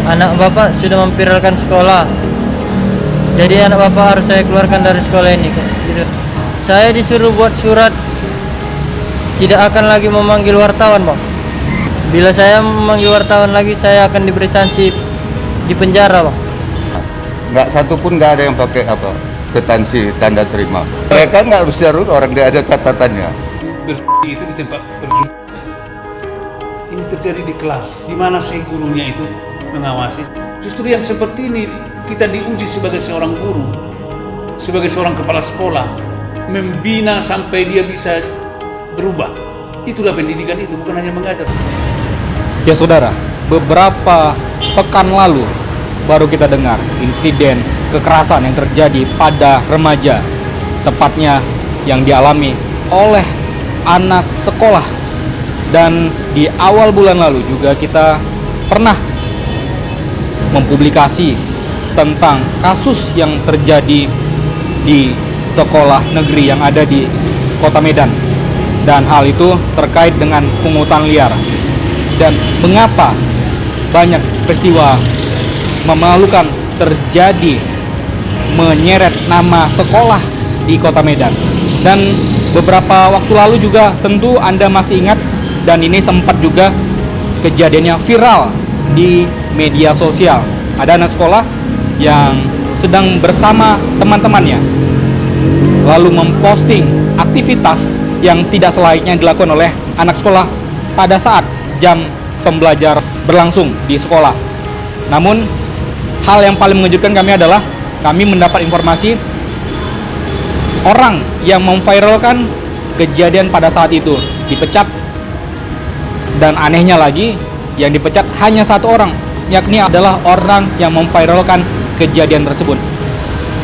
anak bapak sudah memviralkan sekolah. Jadi anak bapak harus saya keluarkan dari sekolah ini. Gitu. Saya disuruh buat surat, tidak akan lagi memanggil wartawan, Bang. Bila saya memanggil wartawan lagi, saya akan diberi sanksi di penjara, Bang. Nggak satu pun nggak ada yang pakai apa kwitansi tanda terima. Mereka nggak bisa rugi, orang dia ada catatannya. Itu di tempat terjun. Ini terjadi di kelas. Di mana sih gurunya itu mengawasi? Justru yang seperti ini kita diuji sebagai seorang guru, sebagai seorang kepala sekolah, membina sampai dia bisa berubah. Itulah pendidikan itu, bukan hanya mengajar. Ya saudara, beberapa pekan lalu baru kita dengar insiden kekerasan yang terjadi pada remaja, tepatnya yang dialami oleh anak sekolah. Dan di awal bulan lalu juga kita pernah mempublikasi tentang kasus yang terjadi di sekolah negeri yang ada di Kota Medan. Dan hal itu terkait dengan pungutan liar. Dan mengapa banyak peristiwa memalukan terjadi menyeret nama sekolah di Kota Medan. Dan beberapa waktu lalu juga tentu Anda masih ingat, dan ini sempat juga kejadiannya viral di media sosial. Ada anak sekolah yang sedang bersama teman-temannya lalu memposting aktivitas yang tidak selayaknya dilakukan oleh anak sekolah pada saat jam pembelajar berlangsung di sekolah. Namun hal yang paling mengejutkan kami adalah kami mendapat informasi orang yang memviralkan kejadian pada saat itu dipecat. Dan anehnya lagi, yang dipecat hanya satu orang, yakni adalah orang yang memviralkan kejadian tersebut.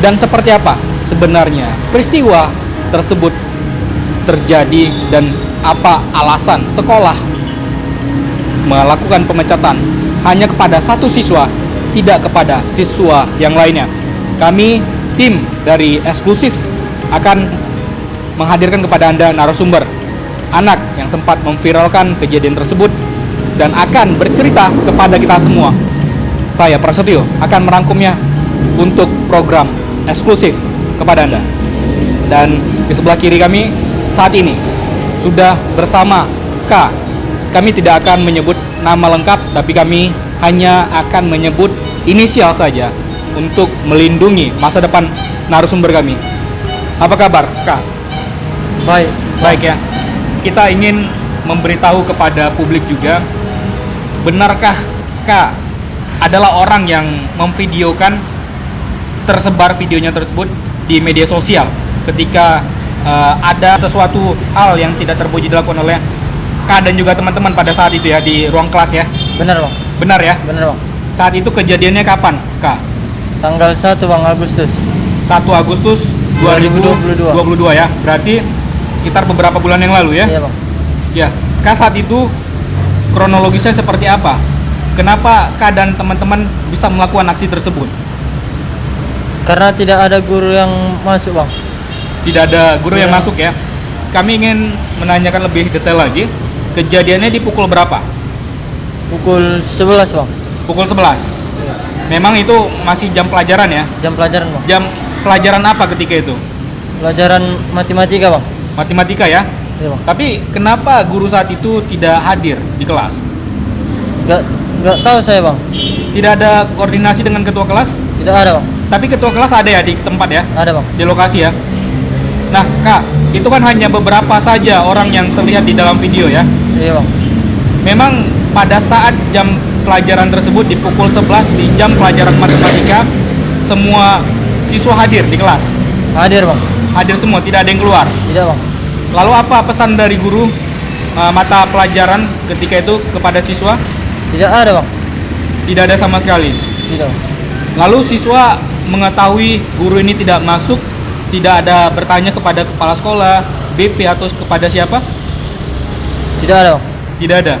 Dan seperti apa sebenarnya peristiwa tersebut terjadi dan apa alasan sekolah melakukan pemecatan hanya kepada satu siswa, tidak kepada siswa yang lainnya. Kami tim dari Eksklusif akan menghadirkan kepada Anda narasumber anak yang sempat memviralkan kejadian tersebut dan akan bercerita kepada kita semua. Saya Prasetyo akan merangkumnya untuk program eksklusif kepada Anda. Dan di sebelah kiri kami saat ini sudah bersama K. Kami tidak akan menyebut nama lengkap, tapi kami hanya akan menyebut inisial saja untuk melindungi masa depan narasumber kami. Apa kabar, K? Baik ya. Kita ingin memberitahu kepada publik juga, benarkah K adalah orang yang memvideokan tersebar videonya tersebut di media sosial ketika ada sesuatu hal yang tidak terpuji dilakukan oleh K dan juga teman-teman pada saat itu ya di ruang kelas ya? Benar, Bang. Benar ya? Benar, Bang. Saat itu kejadiannya kapan, K? Tanggal 1, Bang, Agustus. 1 Agustus 2022 ya? Berarti sekitar beberapa bulan yang lalu ya? Iya, Bang. Ya, Kak saat itu kronologisnya seperti apa? Kenapa Kak dan teman-teman bisa melakukan aksi tersebut? Karena tidak ada guru yang masuk, Bang. Tidak ada guru yang Iya. masuk ya? Kami ingin menanyakan lebih detail lagi. Kejadiannya di pukul berapa? Pukul 11, Bang. Pukul 11. Memang itu masih jam pelajaran ya? Jam pelajaran, Bang. Jam pelajaran apa ketika itu? Pelajaran matematika, Bang. Matematika ya? Iya, Bang. Tapi kenapa guru saat itu tidak hadir di kelas? Nggak tahu saya, Bang. Tidak ada koordinasi dengan ketua kelas? Tidak ada, Bang. Tapi ketua kelas ada ya di tempat ya? Ada, Bang. Di lokasi ya. Nah, Kak, itu kan hanya beberapa saja orang yang terlihat di dalam video ya. Iya, Bang. Memang pada saat jam pelajaran tersebut di pukul 11 di jam pelajaran matematika, semua siswa hadir di kelas. Hadir, Bang. Hadir semua, tidak ada yang keluar. Tidak, Bang. Lalu apa pesan dari guru mata pelajaran ketika itu kepada siswa? Tidak ada, Bang. Tidak ada sama sekali. Tidak, Bang. Lalu siswa mengetahui guru ini tidak masuk, tidak ada bertanya kepada kepala sekolah, BP atau kepada siapa? Tidak ada, Bang. Tidak ada.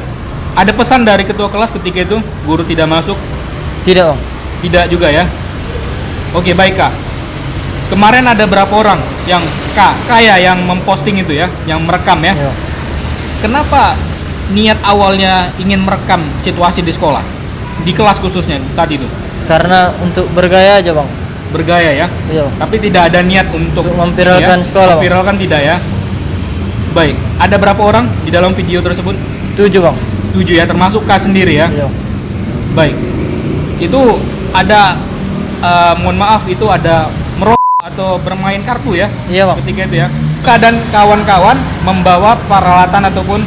Ada pesan dari ketua kelas ketika itu guru tidak masuk? Tidak, Bang. Tidak juga ya. Oke, baik Kak. Kemarin ada berapa orang yang ya yang memposting itu ya, yang merekam ya? Iya. Kenapa niat awalnya ingin merekam situasi di sekolah? di kelas khususnya saat itu? Karena untuk bergaya aja bang. Bergaya ya? Iya. Tapi tidak ada niat untuk Memviralkan sekolah, Bang. Memviralkan tidak ya? Baik. Ada berapa orang di dalam video tersebut? 7 bang. 7 ya, termasuk K sendiri ya? Iya. Baik. Itu ada mohon maaf, itu ada merokok atau bermain kartu ya? Iya bang. Ketika itu ya. Dan kawan-kawan membawa peralatan ataupun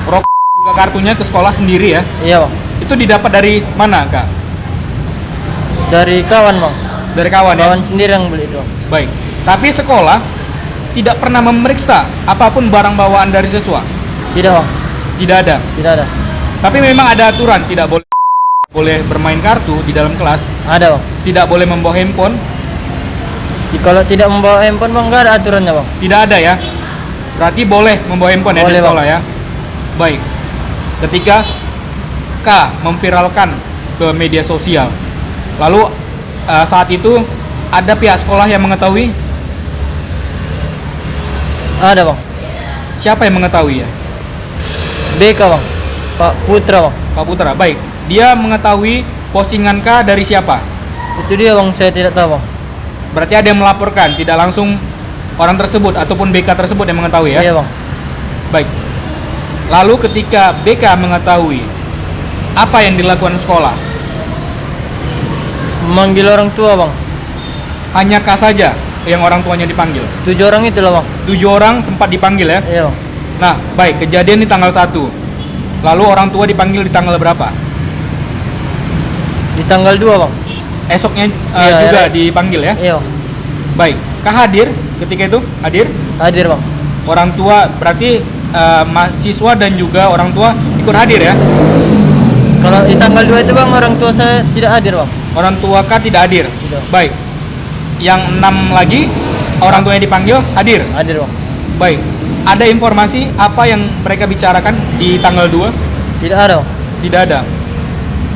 rokok juga kartunya ke sekolah sendiri ya? Iya bang. Itu didapat dari mana, Kak? Dari kawan bang. Dari kawan ya? Kawan sendiri yang beli itu. Baik. Tapi sekolah tidak pernah memeriksa apapun barang bawaan dari siswa? Tidak bang. Tidak ada. Tidak ada. Tapi memang ada aturan, tidak boleh bermain kartu di dalam kelas, Ada bang. tidak boleh membawa handphone, Kalau tidak membawa handphone bang, nggak ada aturannya bang. tidak ada ya. Berarti boleh membawa handphone ya di Boleh, sekolah ya. Baik. Ketika K memviralkan ke media sosial, lalu saat itu ada pihak sekolah yang mengetahui? Ada bang. Siapa yang mengetahui ya? BK bang. Pak Putra bang. Pak Putra. Baik. Dia mengetahui postingan K dari siapa? Itu dia bang, saya tidak tahu bang. Berarti ada yang melaporkan, tidak langsung orang tersebut ataupun BK tersebut yang mengetahui ya? Iya bang. Baik. Lalu ketika BK mengetahui, apa yang dilakukan sekolah? Memanggil orang tua bang. Hanya K saja yang orang tuanya dipanggil. 7 orang itu lah bang. 7 orang sempat dipanggil ya? Iya bang. Nah, baik, kejadian di tanggal 1. Lalu orang tua dipanggil di tanggal berapa? Di tanggal 2 bang. Esoknya Iya, juga iya. dipanggil ya? Iya bang. Baik. K hadir ketika itu? Hadir? Hadir bang. Orang tua berarti mahasiswa dan juga orang tua ikut hadir ya? Kalau di tanggal 2 itu bang, orang tua saya tidak hadir bang. Orang tua K tidak hadir. Tidak. Baik. Yang 6 lagi orang tuanya dipanggil hadir. Hadir bang. Baik. Ada informasi apa yang mereka bicarakan di tanggal 2? Tidak ada bang. Tidak ada.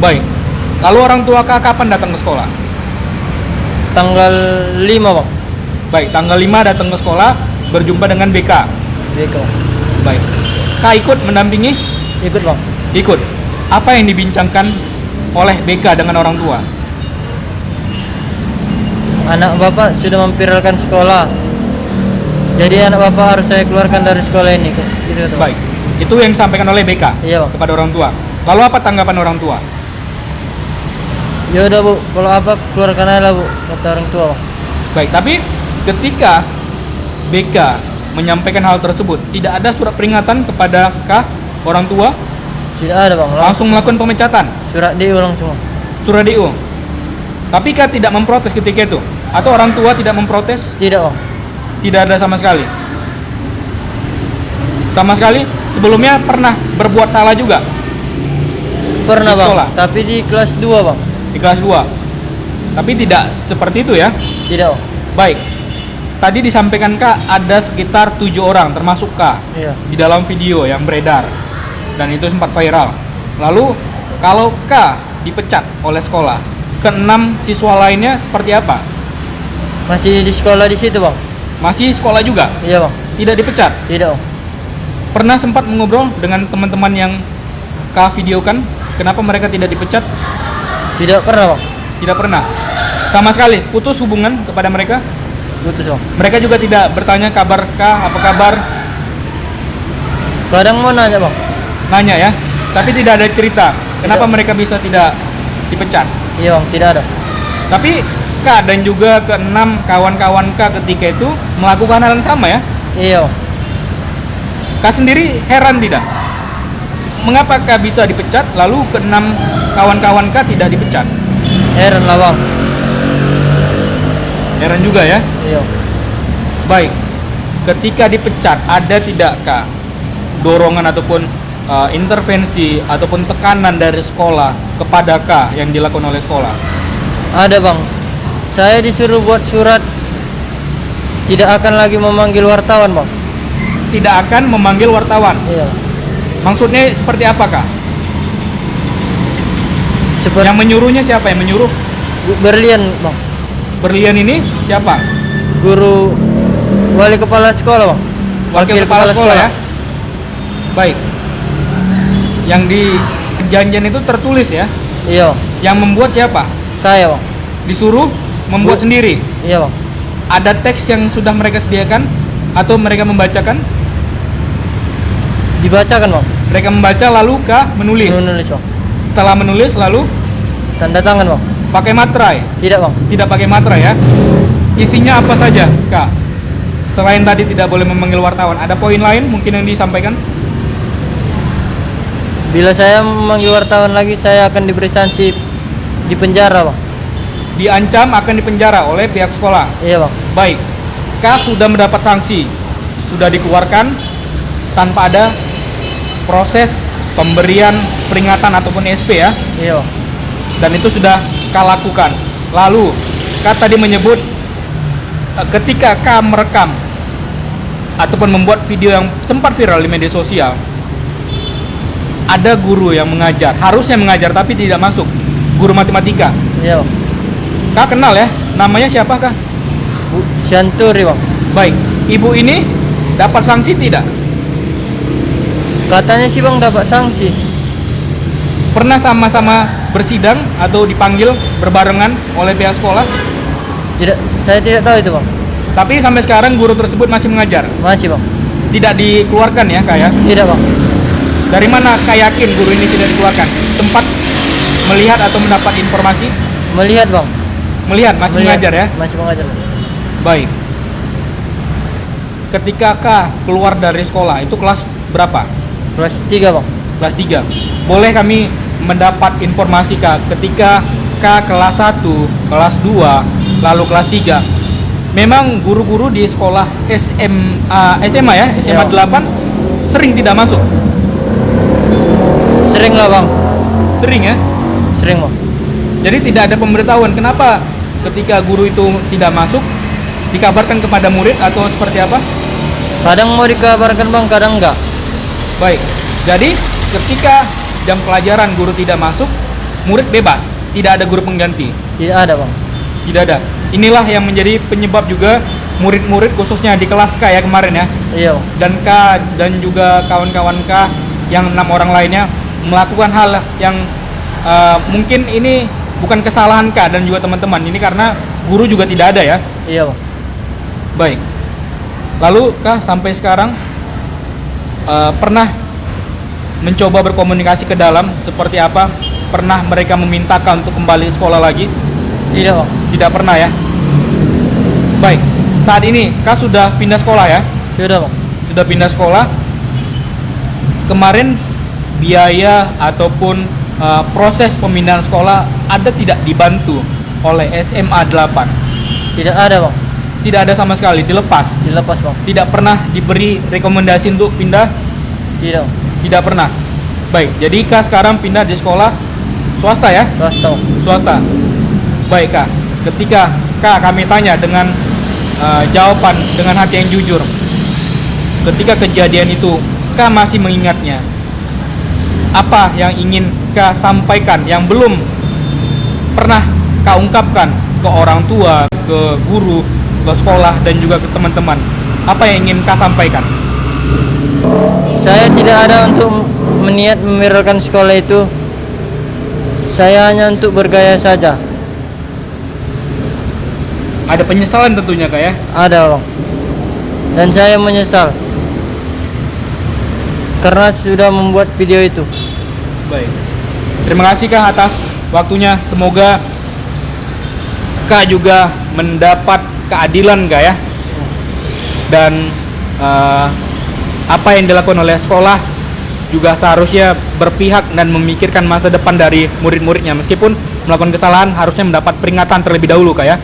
Baik. Lalu orang tua K kapan datang ke sekolah? Tanggal 5 bang. Baik, tanggal 5 datang ke sekolah berjumpa dengan BK. BK bang. Baik. K ikut mendampingi? Ikut bang. Ikut. Apa yang dibincangkan oleh BK dengan orang tua? Anak bapak sudah memviralkan sekolah. Jadi anak bapak harus saya keluarkan dari sekolah ini. Gitu, gitu. Baik. Itu yang disampaikan oleh BK Iya bang. kepada orang tua. Lalu apa tanggapan orang tua? Ya udah bu, kalau apa keluarkan aja lah bu, kata orang tua bang. Baik, tapi ketika BK menyampaikan hal tersebut, tidak ada surat peringatan kepada K orang tua, Tidak ada bang. langsung melakukan pemecatan, Surat DU langsung. Bang. surat DU. Tapi K tidak memprotes ketika itu, atau orang tua tidak memprotes? Tidak bang. Tidak ada sama sekali. Sama sekali. Sebelumnya pernah berbuat salah juga Pernah Di bang. sekolah? Tapi di kelas 2 bang. di kelas 2. Tapi tidak seperti itu ya. Tidak bang. Baik. Tadi disampaikan K ada sekitar 7 orang termasuk K Iya. di dalam video yang beredar dan itu sempat viral. Lalu kalau K dipecat oleh sekolah, ke-6 siswa lainnya seperti apa? Masih di sekolah di situ bang. Masih sekolah juga? Iya bang. Tidak dipecat? Tidak bang. Pernah sempat mengobrol dengan teman-teman yang K videokan, kenapa mereka tidak dipecat? Tidak pernah bang. Tidak pernah. Sama sekali putus hubungan kepada mereka. Putus bang. Mereka juga tidak bertanya kabar K, apa kabar, Kadang mau nanya bang. nanya ya. Tapi tidak ada cerita kenapa Tidak. mereka bisa tidak dipecat. Iya bang. Tidak ada. Tapi K dan juga ke-6 kawan-kawan K ketika itu melakukan hal yang sama ya. Iya bang. K sendiri heran tidak? Mengapa K bisa dipecat lalu ke-6 kawan-kawan K tidak dipecat? Heran lah bang. Heran juga ya. Iya. Baik. Ketika dipecat ada tidakkah dorongan ataupun intervensi ataupun tekanan dari sekolah kepada K yang dilakukan oleh sekolah? Ada bang. Saya disuruh buat surat. Tidak akan lagi memanggil wartawan bang. Tidak akan memanggil wartawan. Iya. Maksudnya seperti apakah? Seperti Yang menyuruhnya siapa yang menyuruh? Berlian bang. Berlian ini siapa? Guru wali kepala sekolah bang. Wakil kepala sekolah ya. Baik. Yang perjanjian itu tertulis ya. Iya, Yang membuat siapa? saya bang. Disuruh membuat sendiri. Iya bang. Ada teks yang sudah mereka sediakan atau mereka membacakan? Dibacakan bang. Mereka membaca lalu kah menulis? Menulis bang. Setelah menulis lalu Tanda tangan bang. pakai materai? Tidak bang. Tidak pakai materai ya. Isinya apa saja, Kak? Selain tadi tidak boleh memanggil wartawan, ada poin lain mungkin yang disampaikan? Bila saya memanggil wartawan lagi, saya akan diberi sanksi di penjara bang. Diancam akan dipenjara oleh pihak sekolah. Iya bang. Baik, Kak sudah mendapat sanksi, sudah dikeluarkan tanpa ada proses pemberian peringatan ataupun SP ya, Iya bang. dan itu sudah Kak lakukan. Lalu Kak tadi menyebut ketika Kak merekam ataupun membuat video yang sempat viral di media sosial, ada guru yang mengajar, harusnya mengajar tapi tidak masuk, guru matematika. Iya bang. Kak kenal ya, namanya siapa Kak? Bu Syanturi bang. Baik, ibu ini dapat sanksi tidak? Katanya sih bang dapat sanksi. Pernah sama-sama bersidang atau dipanggil berbarengan oleh pihak sekolah? Tidak, saya tidak tahu itu bang. Tapi sampai sekarang guru tersebut masih mengajar, Masih bang. tidak dikeluarkan ya Kak ya? Tidak bang. Dari mana Kak yakin guru ini tidak dikeluarkan? Tempat melihat atau mendapat informasi? Melihat bang. Melihat, masih Melihat. mengajar ya? Masih mengajar bang. Baik. Ketika Kak keluar dari sekolah, itu kelas berapa? Kelas 3 bang. Kelas 3. Boleh kami mendapat informasi Kak, ketika Kak kelas 1, kelas 2, lalu kelas 3, memang guru-guru di sekolah SMA ya, SMA Ya. 8 sering tidak masuk? Sering lah bang. Sering ya? Sering bang. Jadi tidak ada pemberitahuan kenapa ketika guru itu tidak masuk dikabarkan kepada murid atau seperti apa? Kadang mau dikabarkan bang, kadang enggak. Baik. Jadi ketika jam pelajaran guru tidak masuk, murid bebas, tidak ada guru pengganti. Tidak ada bang. Tidak ada. Inilah yang menjadi penyebab juga murid-murid khususnya di kelas K ya kemarin ya, Iya bang. dan K dan juga kawan-kawan K yang 6 orang lainnya melakukan hal yang mungkin ini bukan kesalahan K dan juga teman-teman, ini karena guru juga tidak ada ya. Iya bang. Baik. Lalu Kak sampai sekarang pernah mencoba berkomunikasi ke dalam seperti apa? Pernah mereka memintakan untuk kembali sekolah lagi? Tidak bang. Tidak pernah ya. Baik. Saat ini Kak sudah pindah sekolah ya? Sudah bang. Sudah pindah sekolah. Kemarin biaya ataupun proses pemindahan sekolah ada tidak dibantu oleh SMA 8? Tidak ada bang. Tidak ada sama sekali, dilepas. Dilepas bang. Tidak pernah diberi rekomendasi untuk pindah? Tidak bang. Tidak pernah. Baik, jadi Kak sekarang pindah di sekolah swasta ya? Swasta bang. Swasta. Baik Kak, ketika Kak kami tanya dengan jawaban dengan hati yang jujur, ketika kejadian itu Kak masih mengingatnya, apa yang ingin Kak sampaikan yang belum pernah Kak ungkapkan ke orang tua, ke guru, ke sekolah dan juga ke teman-teman? Apa yang ingin Kak sampaikan? Saya tidak ada untuk meniat meviralkan sekolah itu. Saya hanya untuk bergaya saja. Ada penyesalan tentunya Kak ya? Ada bang. Dan saya menyesal karena sudah membuat video itu. Baik. Terima kasih Kak atas waktunya. Semoga Kak juga mendapat keadilan Kak ya. Dan apa yang dilakukan oleh sekolah juga seharusnya berpihak dan memikirkan masa depan dari murid-muridnya. Meskipun melakukan kesalahan harusnya mendapat peringatan terlebih dahulu Kak ya.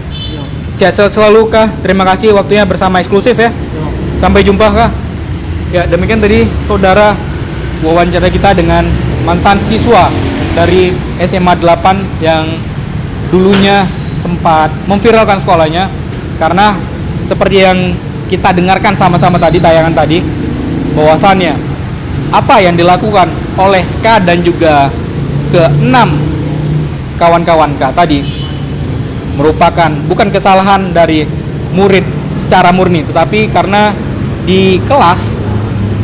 Sehat-sehat selalu Kak. Terima kasih waktunya bersama eksklusif ya. Sampai jumpa Kak. Ya, demikian tadi saudara wawancara kita dengan mantan siswa dari SMA 8 yang dulunya sempat memviralkan sekolahnya karena seperti yang kita dengarkan sama-sama tadi, tayangan tadi, bahwasannya apa yang dilakukan oleh K dan juga ke-6 kawan-kawan K tadi merupakan bukan kesalahan dari murid secara murni, tetapi karena di kelas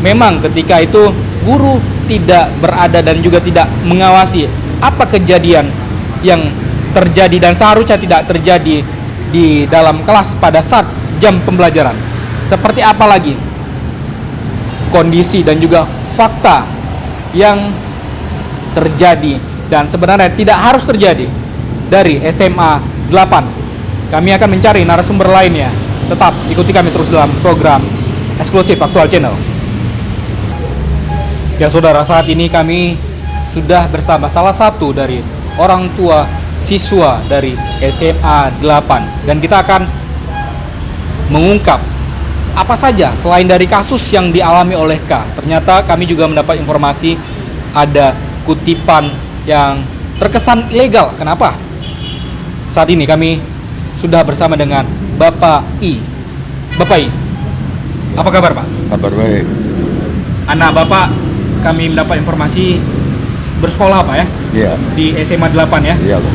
memang ketika itu guru tidak berada dan juga tidak mengawasi apa kejadian yang terjadi dan seharusnya tidak terjadi di dalam kelas pada saat jam pembelajaran. Seperti apa lagi kondisi dan juga fakta yang terjadi dan sebenarnya tidak harus terjadi dari SMA 8. Kami akan mencari narasumber lainnya. Tetap ikuti kami terus dalam program eksklusif Aktual Channel. Ya saudara, saat ini kami sudah bersama salah satu dari orang tua siswa dari SMA 8 dan kita akan mengungkap apa saja selain dari kasus yang dialami oleh K. Ternyata kami juga mendapat informasi ada kutipan yang terkesan ilegal. Kenapa? Saat ini kami sudah bersama dengan Bapak I. Bapak I, apa kabar Pak? Kabar baik. Anak Bapak kami mendapat informasi bersekolah Pak ya? Iya. Di SMA 8 ya? Iya, Pak.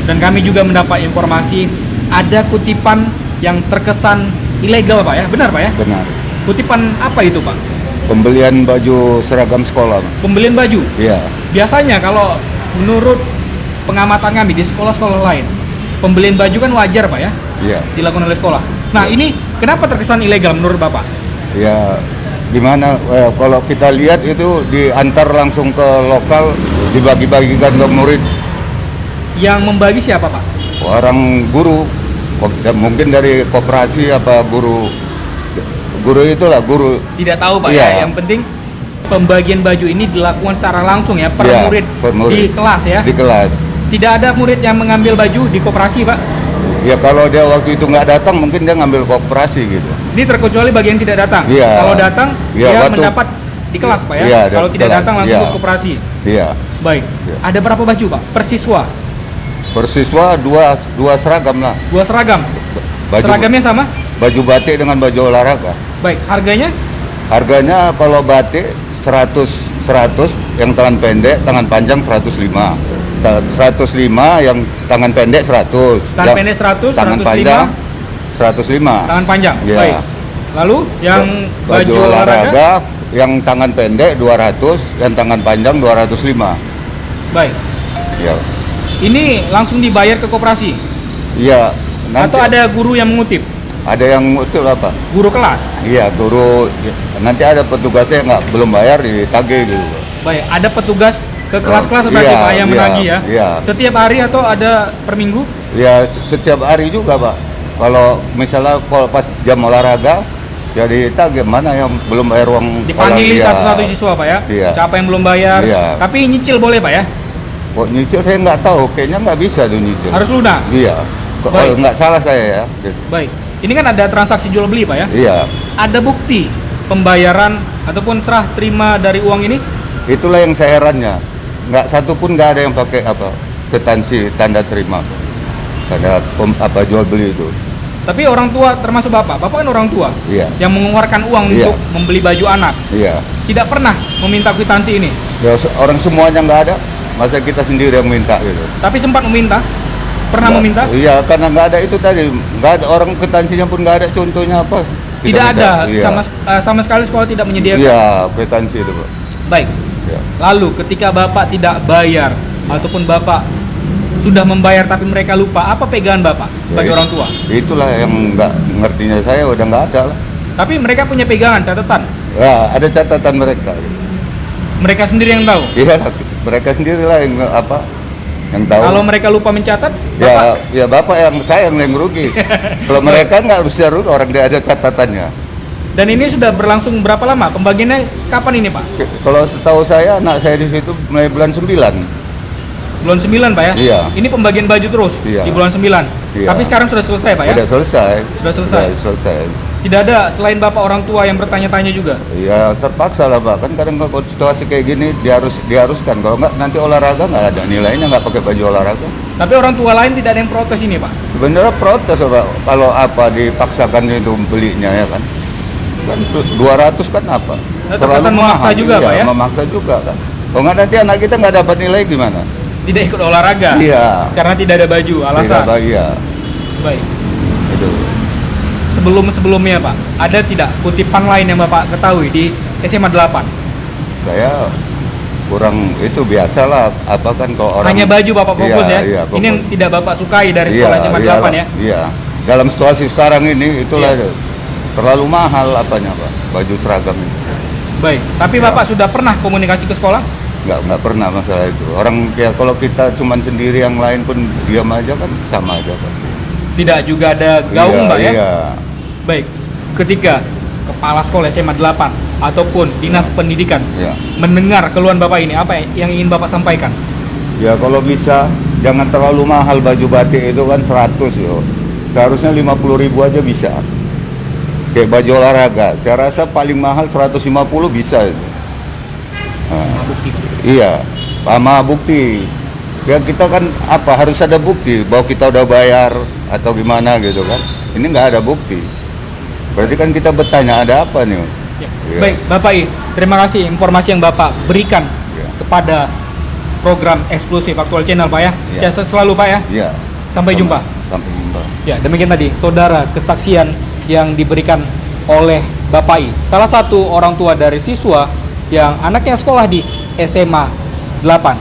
Dan kami juga mendapat informasi ada kutipan yang terkesan ilegal Pak ya? Benar Pak ya? Benar. Kutipan apa itu Pak? Pembelian baju seragam sekolah, Pak. Pembelian baju? Iya. Biasanya kalau menurut pengamatan kami di sekolah-sekolah lain, pembelian baju kan wajar Pak ya? Iya. Dilakukan oleh sekolah. Nah ini kenapa terkesan ilegal menurut Bapak? Ya, gimana kalau kita lihat itu diantar langsung ke lokal, dibagi-bagikan ke murid. Yang membagi siapa Pak? Orang guru, mungkin dari koperasi apa guru itulah guru. Tidak tahu Pak Iya. ya, yang penting pembagian baju ini dilakukan secara langsung ya per Iya, murid per murid. di kelas ya. Di kelas. Tidak ada murid yang mengambil baju di koperasi Pak. Ya kalau dia waktu itu nggak datang mungkin dia ngambil koperasi gitu. Ini terkecuali bagi yang tidak datang. Iya. Kalau datang Iya, dia waktu- mendapat di kelas Pak ya. Iya, Kalau di tidak kelas. datang langsung Iya. ke koperasi. Iya. Baik. Iya. Ada berapa baju Pak? Per siswa? Persiswa dua seragam lah. 2 seragam. Baju, Seragamnya sama? baju batik dengan baju olahraga. Baik. Harganya? Harganya kalau batik 100 yang tangan pendek, tangan panjang 105. 105 yang tangan pendek 100. Tangan pendek 100, tangan 105. panjang 105. Tangan panjang. Iya. Baik. Lalu yang baju olahraga yang tangan pendek 200, yang tangan panjang 205. Baik. Ya. Ini langsung dibayar ke koperasi Iya, nanti atau ada guru yang mengutip? ada yang itu apa? Guru kelas. Iya, guru nanti ada petugasnya nggak belum bayar ditagih gitu. Baik, ada petugas ke kelas-kelas berarti Iya, Pak yang iya, menagih ya? iya. Setiap hari atau ada per minggu? Ya setiap hari juga Pak. Kalau misalnya kalau pas jam olahraga, ya ditagih mana yang belum bayar uang. Dipanggil iya. satu-satu siswa Pak ya? Iya. Siapa yang belum bayar? Iya. Tapi nyicil boleh Pak ya? Kok nyicil saya nggak tahu, kayaknya nggak bisa tuh nyicil. Harus lunas? Iya. Kok Baik. nggak salah saya ya. Baik. Ini kan ada transaksi jual beli Pak ya? Iya. Ada bukti pembayaran ataupun serah terima dari uang ini? Itulah yang saya herannya. Nggak satu pun nggak ada yang pakai apa kwitansi tanda terima pada jual beli itu. Tapi orang tua termasuk Bapak kan orang tua Iya. yang mengeluarkan uang Iya. untuk membeli baju anak. Iya. Tidak pernah meminta kwitansi ini. Ya, orang semuanya nggak ada. Masa kita sendiri yang minta gitu. Tapi sempat meminta? Pernah Nggak, meminta? Iya, karena nggak ada itu tadi. Nggak ada orang kwitansinya pun nggak ada. Contohnya apa? Kita Tidak minta. ada, Iya. sama sekali sekolah tidak menyediakan. Iya, kwitansi itu Pak. Baik. Iya. Lalu ketika Bapak tidak bayar ataupun Bapak sudah membayar tapi mereka lupa, apa pegangan Bapak sebagai Ya, orang tua? Itulah yang nggak ngertinya saya udah nggak ada lah. Tapi mereka punya pegangan, catatan. Ya, ada catatan mereka. Mereka sendiri yang tahu. Iya, mereka sendirilah yang apa? Yang tahu. Kalau mereka lupa mencatat, Ya, ya bapak yang saya yang merugi. Kalau mereka nggak bisa rugi, orang dia ada catatannya. dan ini sudah berlangsung berapa lama? Pembagiannya kapan ini Pak? Kalau setahu saya anak saya di situ mulai bulan 9. Bulan 9 Pak ya? Iya. Ini pembagian baju terus Iya. di bulan 9. Iya. Tapi sekarang sudah selesai Pak ya? Udah selesai. Sudah selesai. Sudah selesai. Tidak ada selain Bapak orang tua yang bertanya-tanya juga. Ya terpaksa lah Pak, kan kadang kalau situasi kayak gini diharuskan. Kalau nggak nanti olahraga nggak ada nilainya, nggak pakai baju olahraga. Tapi orang tua lain tidak ada yang protes ini Pak. Sebenarnya protes Pak, kalau apa dipaksakan itu belinya ya kan. Kan 200 kan apa? Nah, terkesan memaksa juga, iya, Pak, ya? Memaksa juga kan. Kalau nggak nanti anak kita nggak dapat nilai gimana? Tidak ikut olahraga. Iya. Karena tidak ada baju, alasan. Tidak, iya. Baik. Itu. Sebelum-sebelumnya Pak, ada tidak kutipan lain yang Bapak ketahui di SMA 8? Saya kurang itu biasalah apa kan kalau orang Hanya baju Bapak fokus Iya, ya. iya, Ini yang fokus. tidak Bapak sukai dari sekolah SMA 8 iyalah, ya. Iya. Dalam situasi sekarang ini itulah Iya. terlalu mahal apanya Pak, baju seragam ini. Baik, tapi Ya. Bapak sudah pernah komunikasi ke sekolah? Nggak pernah masalah itu. Orang ya kalau kita cuman sendiri yang lain pun diam aja kan sama aja Pak. Tidak juga ada gaung Iya, Mbak ya? Iya. Baik, ketika kepala sekolah SMA 8 ataupun dinas pendidikan Iya. mendengar keluhan Bapak ini, apa yang ingin Bapak sampaikan? Ya kalau bisa jangan terlalu mahal baju batik itu kan 100 yo. Seharusnya 50.000 aja bisa. Kayak baju olahraga, saya rasa paling mahal 150 bisa. Nah, Bukti. iya, sama bukti. Ya kita kan apa harus ada bukti bahwa kita udah bayar atau gimana gitu kan. Ini nggak ada bukti. Berarti kan kita bertanya ada apa nih? Ya. Iya. Baik, Bapak I, terima kasih informasi yang Bapak berikan Iya. kepada program eksklusif Aktual Channel Pak ya. Iya. Sehat selalu Pak ya. Iya. Sampai jumpa. Sampai jumpa. Ya, demikian tadi saudara kesaksian yang diberikan oleh Bapak I, salah satu orang tua dari siswa yang anaknya sekolah di SMA 8.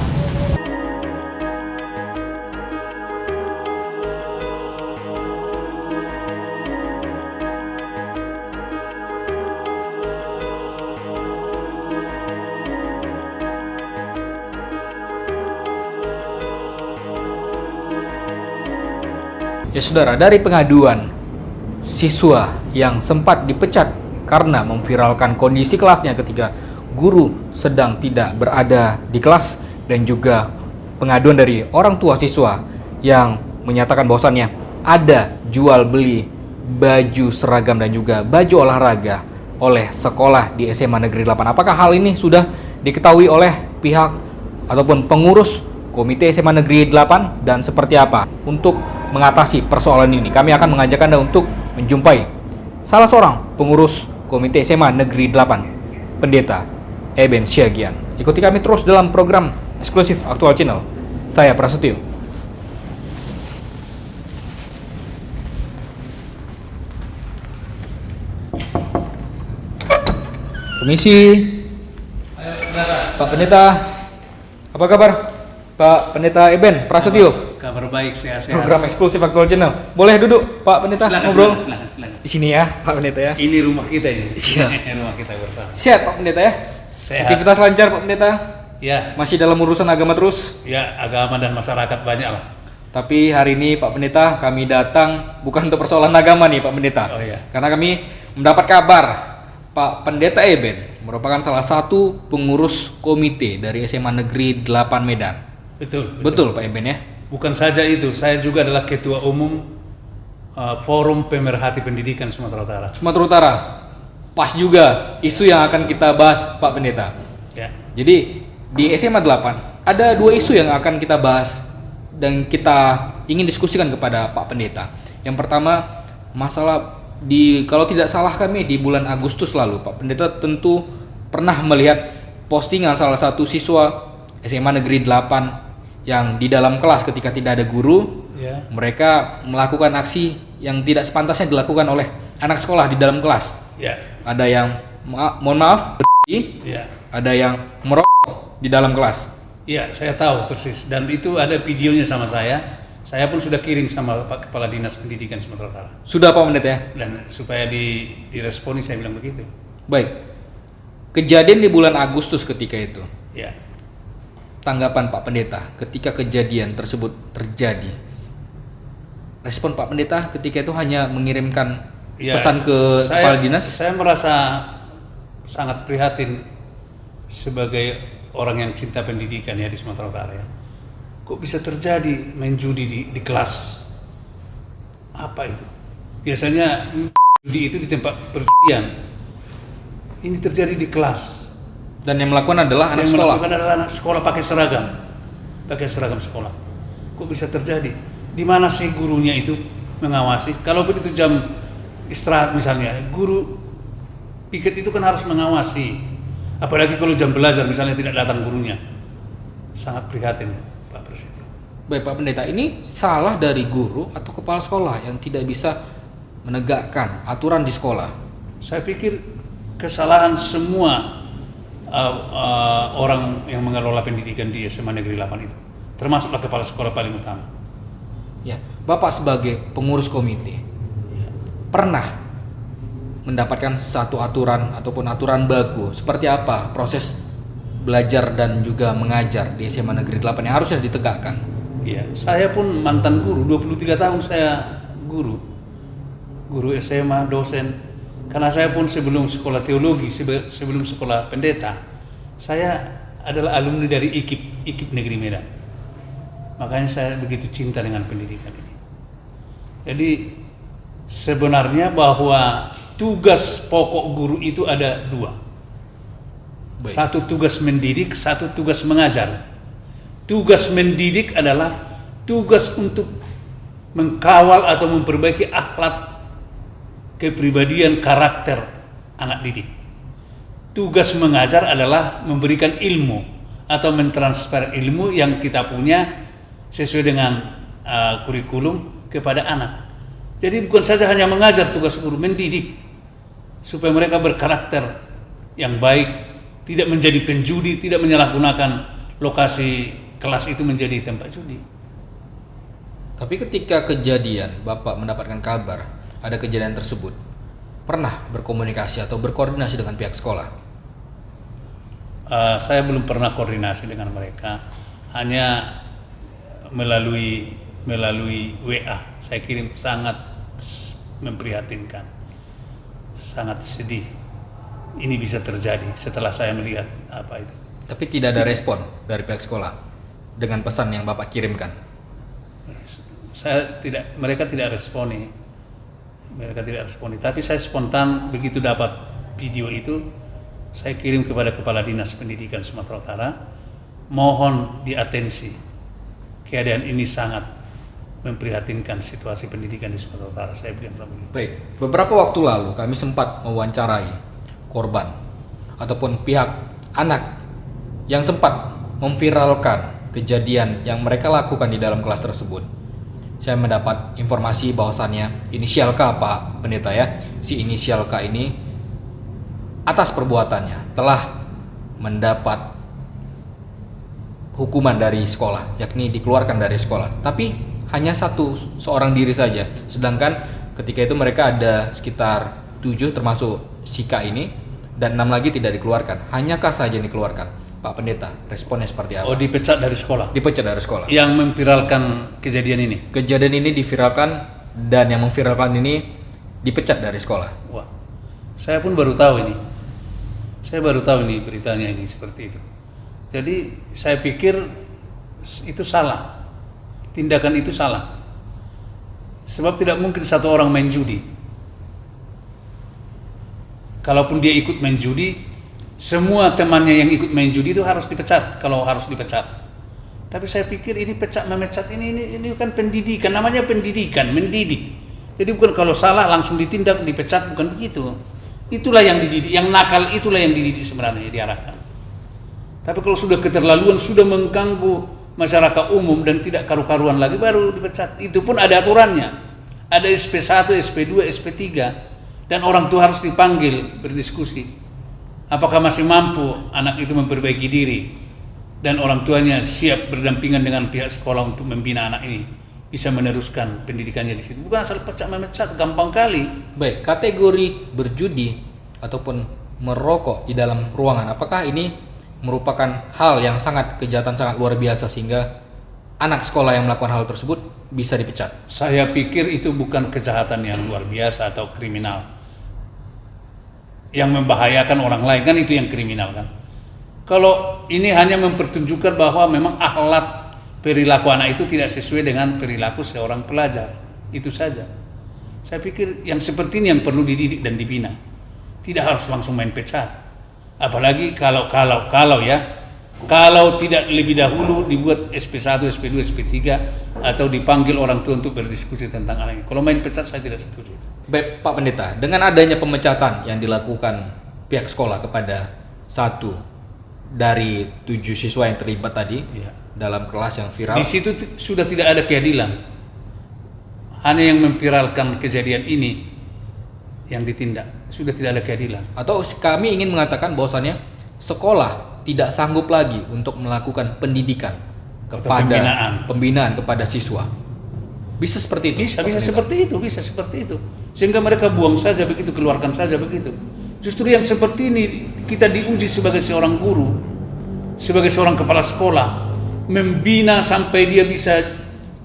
Ya saudara, dari pengaduan siswa yang sempat dipecat karena memviralkan kondisi kelasnya ketika guru sedang tidak berada di kelas, dan juga pengaduan dari orang tua siswa yang menyatakan bahwasannya ada jual beli baju seragam dan juga baju olahraga oleh sekolah di SMA Negeri 8. Apakah hal ini sudah diketahui oleh pihak ataupun pengurus Komite SMA Negeri 8 dan seperti apa untuk mengatasi persoalan ini? Kami akan mengajak Anda untuk menjumpai salah seorang pengurus Komite SMA Negeri 8, Pendeta Eben Syagian. Ikuti kami terus dalam program eksklusif Aktual Channel. Saya Prasetyo. Permisi. Pak Pendeta, apa kabar? Pak Pendeta Eben Prasetyo, Kabar baik, sehat-sehat. program eksklusif Aktual Channel. Boleh duduk Pak Pendeta, Silakan, ngobrol silakan. di sini ya Pak Pendeta ya. Ini rumah kita ini. Siap. Rumah kita bersama. Sehat Pak Pendeta ya. Sehat. Aktivitas lancar Pak Pendeta. Ya, Masih dalam urusan agama terus. ya agama dan masyarakat banyak lah. Tapi hari ini Pak Pendeta kami datang bukan untuk persoalan agama nih Pak Pendeta. Oh, iya. Karena kami mendapat kabar Pak Pendeta Eben merupakan salah satu pengurus komite dari SMA Negeri 8 Medan. Betul. Betul Pak Eben ya. Bukan saja itu, saya juga adalah ketua umum Forum Pemerhati Pendidikan Sumatera Utara. Sumatera Utara. Pas juga isu yang akan kita bahas Pak Pendeta. Ya. Jadi di SMA 8 ada dua isu yang akan kita bahas dan kita ingin diskusikan kepada Pak Pendeta. Yang pertama, masalah kalau tidak salah kami di bulan Agustus lalu, Pak Pendeta tentu pernah melihat postingan salah satu siswa SMA Negeri 8 yang di dalam kelas ketika tidak ada guru, Ya. mereka melakukan aksi yang tidak sepantasnya dilakukan oleh anak sekolah di dalam kelas. Ya. Ada yang mohon maaf, Ya. ada yang merokok di dalam kelas. Ya, saya tahu persis. Dan itu ada videonya sama saya. Saya pun sudah kirim sama Pak Kepala Dinas Pendidikan Sumatera Utara. Sudah Pak Pendeta ya? Dan supaya diresponi saya bilang begitu. Baik. Kejadian di bulan Agustus ketika itu. Ya. Tanggapan Pak Pendeta ketika kejadian tersebut terjadi. Respon Pak Pendeta ketika itu hanya mengirimkan Ya, pesan ke Kepala Dinas. Saya merasa sangat prihatin sebagai orang yang cinta pendidikan ya di Sumatera Utara ya. Kok bisa terjadi main judi di kelas? Apa itu? Biasanya judi itu di tempat perjudian. Ini terjadi di kelas. Dan yang melakukan adalah anak Yang sekolah. melakukan adalah anak sekolah pakai seragam sekolah. Kok bisa terjadi? Di mana sih gurunya itu mengawasi? Kalau begitu jam istirahat misalnya, guru piket itu kan harus mengawasi. Apalagi kalau jam belajar misalnya tidak datang gurunya. Sangat prihatin Pak Presiden. Baik Pak Pendeta, ini salah dari guru atau kepala sekolah yang tidak bisa menegakkan aturan di sekolah? Saya pikir kesalahan semua orang yang mengelola pendidikan di SMA Negeri 8 itu, termasuklah kepala sekolah paling utama. Ya, Bapak sebagai pengurus komite pernah mendapatkan satu aturan ataupun aturan baku seperti apa proses belajar dan juga mengajar di SMA Negeri 8 yang harusnya ditegakkan? Iya, saya pun mantan guru, 23 tahun saya guru SMA, dosen. Karena saya pun sebelum sekolah teologi, sebelum sekolah pendeta, saya adalah alumni dari IKIP Negeri Medan. Makanya saya begitu cinta dengan pendidikan ini. Jadi sebenarnya bahwa tugas pokok guru itu ada dua. Baik. Satu tugas mendidik, satu tugas mengajar. Tugas mendidik adalah tugas untuk mengkawal atau memperbaiki akhlak, kepribadian, karakter anak didik. Tugas mengajar adalah memberikan ilmu atau mentransfer ilmu yang kita punya sesuai dengan kurikulum kepada anak. Jadi bukan saja hanya mengajar, tugas guru mendidik supaya mereka berkarakter yang baik, tidak menjadi penjudi, tidak menyalahgunakan lokasi kelas itu menjadi tempat judi. Tapi ketika kejadian Bapak mendapatkan kabar ada kejadian tersebut, pernah berkomunikasi atau berkoordinasi dengan pihak sekolah? Saya belum pernah koordinasi dengan mereka, hanya melalui WA. Saya kirim, sangat memprihatinkan, sangat sedih ini bisa terjadi setelah saya melihat apa itu. Tapi tidak ada respon dari pihak sekolah dengan pesan yang Bapak kirimkan? Mereka tidak responi. Tapi saya spontan begitu dapat video itu, saya kirim kepada Kepala Dinas Pendidikan Sumatera Utara, mohon diatensi. Keadaan ini sangat memprihatinkan situasi pendidikan di Sumatera Utara. Saya bilang begitu. Baik, beberapa waktu lalu kami sempat mewawancarai korban ataupun pihak anak yang sempat memviralkan kejadian yang mereka lakukan di dalam kelas tersebut. Saya mendapat informasi bahwasannya inisial K, Pak Pendeta ya, si inisial K ini atas perbuatannya telah mendapat hukuman dari sekolah, yakni dikeluarkan dari sekolah. Tapi hanya seorang diri saja. Sedangkan ketika itu mereka ada sekitar 7 termasuk si K ini, dan 6 lagi tidak dikeluarkan. Hanya K saja yang dikeluarkan. Pak Pendeta, responnya seperti apa? Oh, dipecat dari sekolah? Dipecat dari sekolah. Yang memviralkan kejadian ini? Kejadian ini diviralkan dan yang memviralkan ini dipecat dari sekolah. Wah, saya pun baru tahu ini. Saya baru tahu ini beritanya ini seperti itu. Jadi saya pikir itu salah. Tindakan itu salah. Sebab tidak mungkin satu orang main judi. Kalaupun dia ikut main judi, semua temannya yang ikut main judi itu harus dipecat, kalau harus dipecat. Tapi saya pikir ini memecat ini kan pendidikan, namanya pendidikan, mendidik. Jadi bukan kalau salah langsung ditindak, dipecat, bukan begitu. Itulah yang dididik, yang nakal itulah yang dididik sebenarnya, diarahkan. Tapi kalau sudah keterlaluan, sudah mengganggu masyarakat umum dan tidak karu-karuan lagi, baru dipecat. Itu pun ada aturannya. Ada SP1, SP2, SP3. Dan orang tua harus dipanggil, berdiskusi. Apakah masih mampu anak itu memperbaiki diri. Dan orang tuanya siap berdampingan dengan pihak sekolah untuk membina anak ini. Bisa meneruskan pendidikannya di situ. Bukan asal pecat memecat, gampang kali. Baik, kategori berjudi ataupun merokok di dalam ruangan, apakah ini merupakan hal yang sangat kejahatan sangat luar biasa sehingga anak sekolah yang melakukan hal tersebut bisa dipecat? Saya pikir itu bukan kejahatan yang luar biasa atau kriminal yang membahayakan orang lain, kan itu yang kriminal kan. Kalau ini hanya mempertunjukkan bahwa memang akhlak perilaku anak itu tidak sesuai dengan perilaku seorang pelajar, itu saja. Saya pikir yang seperti ini yang perlu dididik dan dibina. Tidak harus langsung main pecat. Apalagi kalau tidak lebih dahulu dibuat SP1, SP2, SP3 atau dipanggil orang tua untuk berdiskusi tentang anak ini. Kalau main pecat saya tidak setuju. Baik, Pak Pendeta, dengan adanya pemecatan yang dilakukan pihak sekolah kepada 1 dari 7 siswa yang terlibat tadi dalam kelas yang viral, di situ sudah tidak ada keadilan. Hanya yang memviralkan kejadian ini yang ditindak, sudah tidak ada keadilan. atau kami ingin mengatakan bahwasannya sekolah tidak sanggup lagi untuk melakukan pendidikan kepada pembinaan kepada siswa. Bisa seperti itu? Bisa seperti itu. Sehingga mereka buang saja begitu, keluarkan saja begitu. Justru yang seperti ini kita diuji sebagai seorang guru, sebagai seorang kepala sekolah, membina sampai dia bisa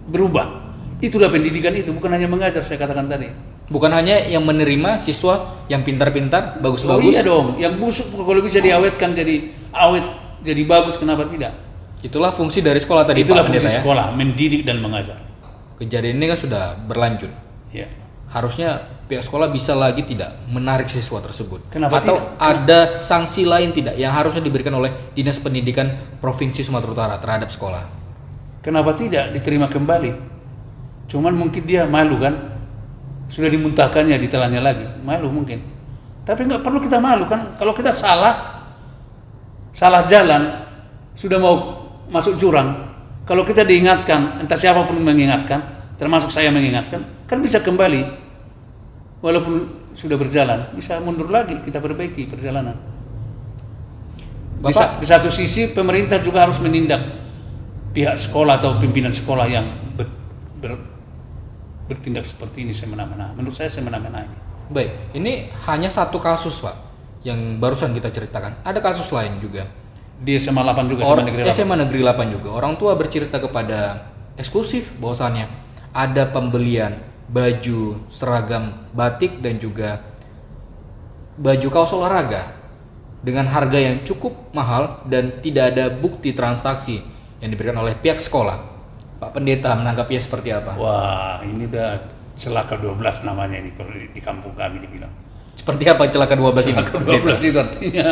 berubah. Itulah pendidikan itu, bukan hanya mengajar, saya katakan tadi. Bukan hanya yang menerima siswa yang pintar-pintar, Oh bagus-bagus. iya dong, yang busuk kalau bisa diawetkan jadi awet, jadi bagus, kenapa tidak? Itulah fungsi dari sekolah tadi, Itulah Pak fungsi Pendeta, ya? sekolah, mendidik dan mengajar. Kejadian ini kan sudah berlanjut. Ya. Harusnya pihak sekolah bisa lagi tidak menarik siswa tersebut. Kenapa Atau tidak? ada sanksi lain tidak yang harusnya diberikan oleh Dinas Pendidikan Provinsi Sumatera Utara terhadap sekolah? Kenapa tidak diterima kembali? Cuman mungkin dia malu kan, sudah dimuntahkannya, ditelannya lagi, malu mungkin. Tapi nggak perlu kita malu kan, kalau kita salah jalan, sudah mau masuk jurang, kalau kita diingatkan, entah siapapun mengingatkan, termasuk saya mengingatkan, kan bisa kembali. Walaupun sudah berjalan, bisa mundur lagi, kita perbaiki perjalanan. Bapak, Di satu sisi pemerintah juga harus menindak pihak sekolah atau pimpinan sekolah yang bertindak seperti ini semena-mena. Menurut saya semena-mena ini. baik, ini hanya satu kasus, Pak, yang barusan kita ceritakan. Ada kasus lain juga. Di SMA 8 juga, SMA Negeri 8. SMA Negeri 8 juga. Orang tua bercerita kepada eksklusif bahwasannya ada pembelian baju seragam batik dan juga baju kaos olahraga dengan harga yang cukup mahal dan tidak ada bukti transaksi yang diberikan oleh pihak sekolah. Pak Pendeta menanggapinya seperti apa? Wah, ini udah celaka 12 namanya ini kalau di kampung kami dibilang. Seperti apa celaka 12 ini? Celaka 12 itu artinya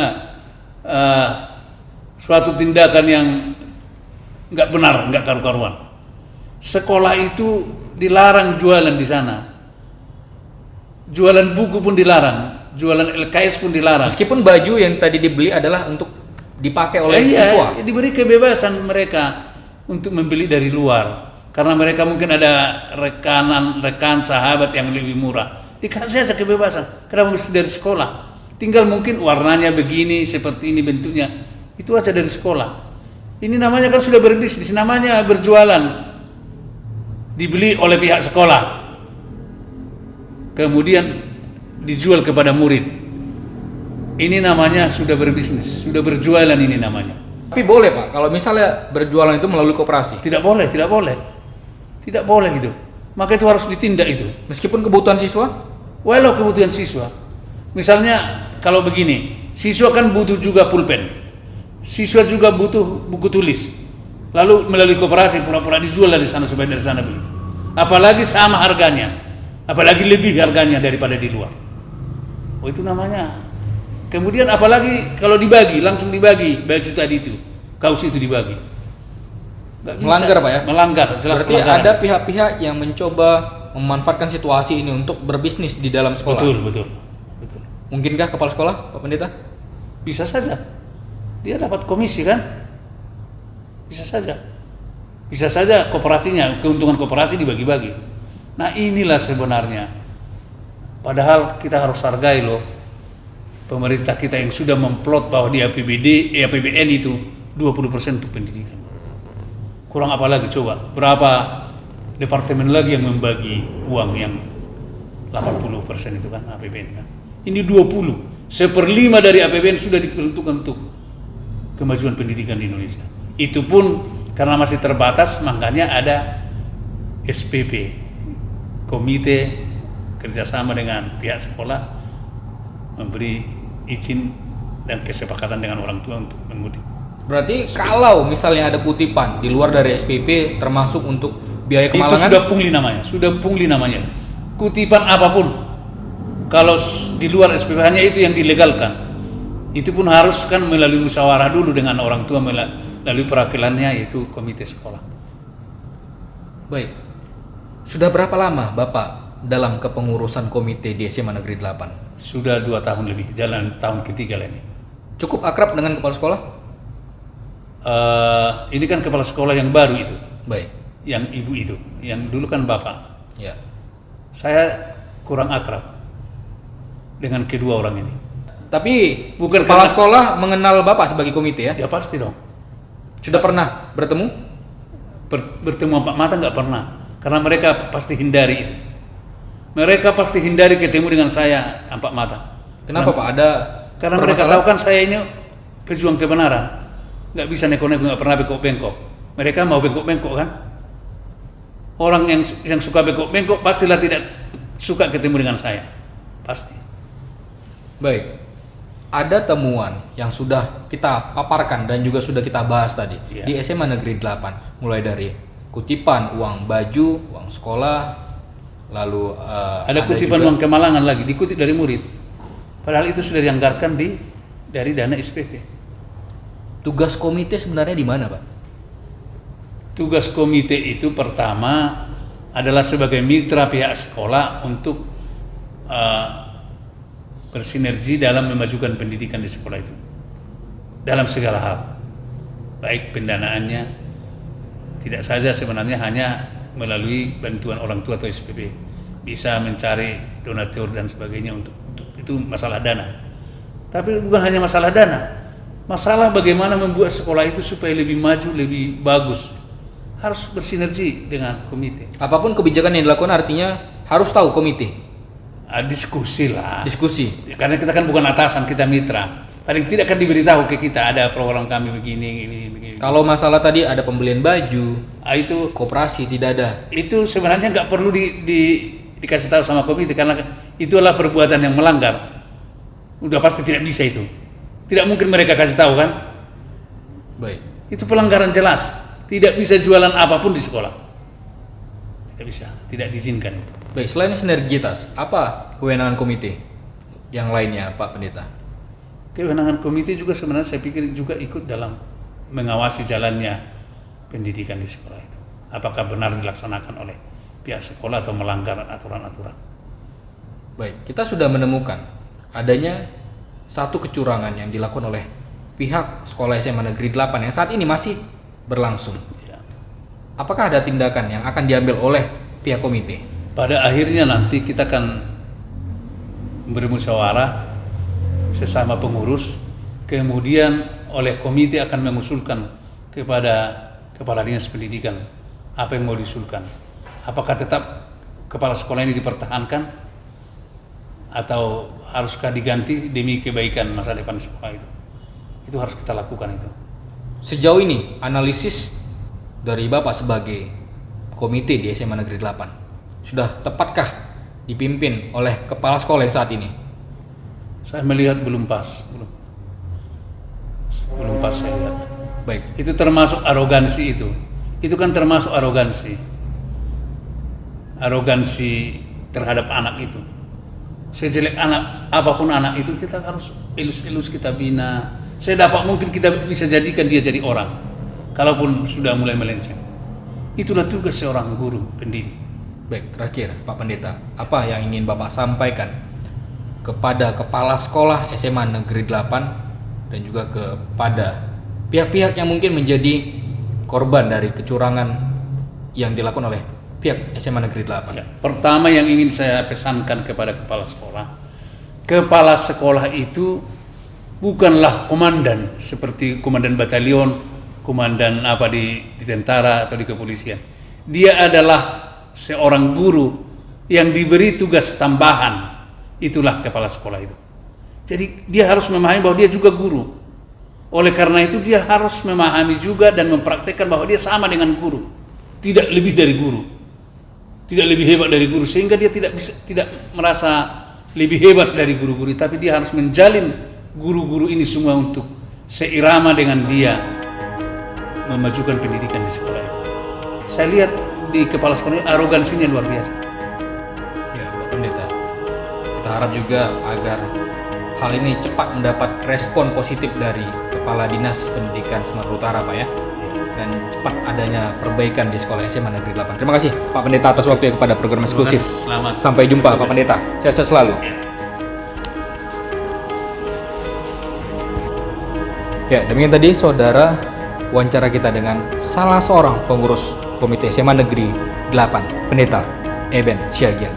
suatu tindakan yang nggak benar, nggak karu-karuan. Sekolah itu dilarang jualan di sana. Jualan buku pun dilarang, jualan LKS pun dilarang. Meskipun baju yang tadi dibeli adalah untuk dipakai oleh siswa. Iya, diberi kebebasan mereka untuk membeli dari luar. Karena mereka mungkin ada rekan sahabat yang lebih murah. Dikasih aja kebebasan. Kenapa mesti dari sekolah? Tinggal mungkin warnanya begini, seperti ini bentuknya. Itu aja dari sekolah. Ini namanya kan sudah berbisnis, namanya berjualan. Dibeli oleh pihak sekolah, kemudian dijual kepada murid. Ini namanya sudah berbisnis, sudah berjualan ini namanya. Tapi boleh, Pak, kalau misalnya berjualan itu melalui koperasi. Tidak boleh itu. Maka itu harus ditindak itu. Meskipun kebutuhan siswa? Walau kebutuhan siswa. Misalnya kalau begini, siswa kan butuh juga pulpen. Siswa juga butuh buku tulis. Lalu melalui koperasi pura-pura dijual dari sana supaya dari sana beli. Apalagi sama harganya, apalagi lebih harganya daripada di luar. Oh itu namanya. Kemudian apalagi kalau dibagi, langsung dibagi baju tadi itu, kaos itu dibagi. Nggak bisa. Melanggar, Pak, ya? Melanggar, jelas Berarti pelanggaran. ada pihak-pihak yang mencoba memanfaatkan situasi ini untuk berbisnis di dalam sekolah. Betul. Mungkinkah kepala sekolah, Pak Pendeta? Bisa saja. Dia dapat komisi kan? Bisa saja koperasinya, keuntungan koperasi dibagi-bagi. Nah inilah sebenarnya. Padahal kita harus hargai loh pemerintah kita yang sudah memplot bahwa di APBN itu 20% untuk pendidikan. Kurang apa lagi coba? Berapa departemen lagi yang membagi uang yang 80% itu kan APBN kan? Ini 20, 1/5 dari APBN sudah diperuntukkan untuk kemajuan pendidikan di Indonesia. Itu pun karena masih terbatas, makanya ada SPP, Komite Kerjasama dengan Pihak Sekolah, memberi izin dan kesepakatan dengan orang tua untuk mengutip. Berarti kalau misalnya ada kutipan di luar dari SPP termasuk untuk biaya kemalangan? Itu sudah pungli namanya. Kutipan apapun, kalau di luar SPP hanya itu yang dilegalkan. Itu pun harus kan melalui musyawarah dulu dengan orang tua, melalui perwakilannya yaitu komite sekolah. Baik. Sudah berapa lama Bapak dalam kepengurusan komite di SMA Negeri 8? Sudah 2 tahun lebih, jalan tahun ketiga lah ini. Cukup akrab dengan kepala sekolah? Ini kan kepala sekolah yang baru itu, Baik. yang ibu itu, yang dulu kan bapak. Ya. Saya kurang akrab dengan kedua orang ini. Tapi Bukan kepala karena- sekolah mengenal Bapak sebagai komite ya? Ya pasti dong. Sudah pernah bertemu? Bertemu Pak Mata nggak pernah, karena mereka pasti hindari itu. Mereka pasti hindari ketemu dengan saya, Pak Mata. Kenapa Pak? Ada Karena mereka tahu kan saya ini pejuang kebenaran, nggak bisa neko-neko, nggak pernah bengkok-bengkok. Mereka mau bengkok-bengkok kan? Orang yang suka bengkok-bengkok pastilah tidak suka ketemu dengan saya, pasti. Baik. Ada temuan yang sudah kita paparkan dan juga sudah kita bahas tadi Iya. di SMA Negeri 8, mulai dari kutipan uang baju, uang sekolah, lalu Ada kutipan juga- uang kemalangan lagi, dikutip dari murid. Padahal itu sudah dianggarkan dari dana SPP. Tugas komite sebenarnya di mana, Pak? Tugas komite itu pertama adalah sebagai mitra pihak sekolah untuk bersinergi dalam memajukan pendidikan di sekolah itu dalam segala hal, baik pendanaannya, tidak saja sebenarnya hanya melalui bantuan orang tua atau SPP, bisa mencari donatur dan sebagainya untuk itu masalah dana. Tapi bukan hanya masalah dana, masalah bagaimana membuat sekolah itu supaya lebih maju, lebih bagus, harus bersinergi dengan komite. Apapun kebijakan yang dilakukan artinya harus tahu komite. Diskusi lah. Diskusi. Karena kita kan bukan atasan, kita mitra. Paling tidak kan diberitahu ke kita ada program kami begini, begini. Kalau masalah tadi ada pembelian baju, Itu koperasi tidak ada. itu sebenarnya nggak perlu dikasih tahu sama komite karena itu adalah perbuatan yang melanggar. Udah pasti tidak bisa itu. Tidak mungkin mereka kasih tahu kan? Baik. Itu pelanggaran jelas. Tidak bisa jualan apapun di sekolah. Tidak bisa, tidak diizinkan itu. Baik, selain sinergitas, apa kewenangan komite yang lainnya, Pak Pendeta? Kewenangan komite juga sebenarnya saya pikir juga ikut dalam mengawasi jalannya pendidikan di sekolah itu. Apakah benar dilaksanakan oleh pihak sekolah atau melanggar aturan-aturan. Baik, kita sudah menemukan adanya satu kecurangan yang dilakukan oleh pihak sekolah SMA Negeri 8 yang saat ini masih berlangsung. Ya. Apakah ada tindakan yang akan diambil oleh pihak komite? Pada akhirnya nanti kita akan bermusyawarah sesama pengurus, kemudian oleh komite akan mengusulkan kepada kepala dinas pendidikan apa yang mau diusulkan. Apakah tetap kepala sekolah ini dipertahankan atau haruskah diganti demi kebaikan masa depan sekolah itu? Itu harus kita lakukan itu. Sejauh ini analisis dari Bapak sebagai komite di SMA Negeri 8 sudah tepatkah dipimpin oleh kepala sekolah yang saat ini? Saya melihat belum pas, belum pas saya lihat. Baik, Itu termasuk arogansi itu. Itu kan termasuk arogansi. Arogansi terhadap anak itu. Sejelek anak, apapun anak itu kita harus elus-elus kita bina. Sedapat mungkin kita bisa jadikan dia jadi orang. Kalaupun sudah mulai melenceng. Itulah tugas seorang guru pendidik. baik. Terakhir, Pak Pendeta, apa yang ingin Bapak sampaikan kepada kepala sekolah SMA Negeri 8 dan juga kepada pihak-pihak yang mungkin menjadi korban dari kecurangan yang dilakukan oleh pihak SMA Negeri 8? Ya, pertama yang ingin saya pesankan kepada kepala sekolah itu bukanlah komandan seperti komandan batalion, komandan apa di tentara atau di kepolisian. Dia adalah seorang guru yang diberi tugas tambahan. Itulah kepala sekolah itu. Jadi dia harus memahami bahwa dia juga guru. Oleh karena itu dia harus memahami juga dan mempraktekkan bahwa dia sama dengan guru, tidak lebih dari guru, tidak lebih hebat dari guru, sehingga dia tidak merasa lebih hebat dari guru-guru, tapi dia harus menjalin guru-guru ini semua untuk seirama dengan dia memajukan pendidikan di sekolah itu. Saya lihat di kepala sekolah ini arogansinya luar biasa. Ya, Pak Pendeta. Kita harap juga agar hal ini cepat mendapat respon positif dari Kepala Dinas Pendidikan Sumatera Utara, Pak ya. Dan cepat adanya perbaikan di sekolah SMA Negeri 8. Terima kasih Pak Pendeta atas waktunya kepada program eksklusif. Selamat. Sampai jumpa Pak Pendeta. Sehat selalu. Ya, demikian tadi saudara wawancara kita dengan salah seorang pengurus Komite SMA Negeri 8, Pendeta Eben Syagian.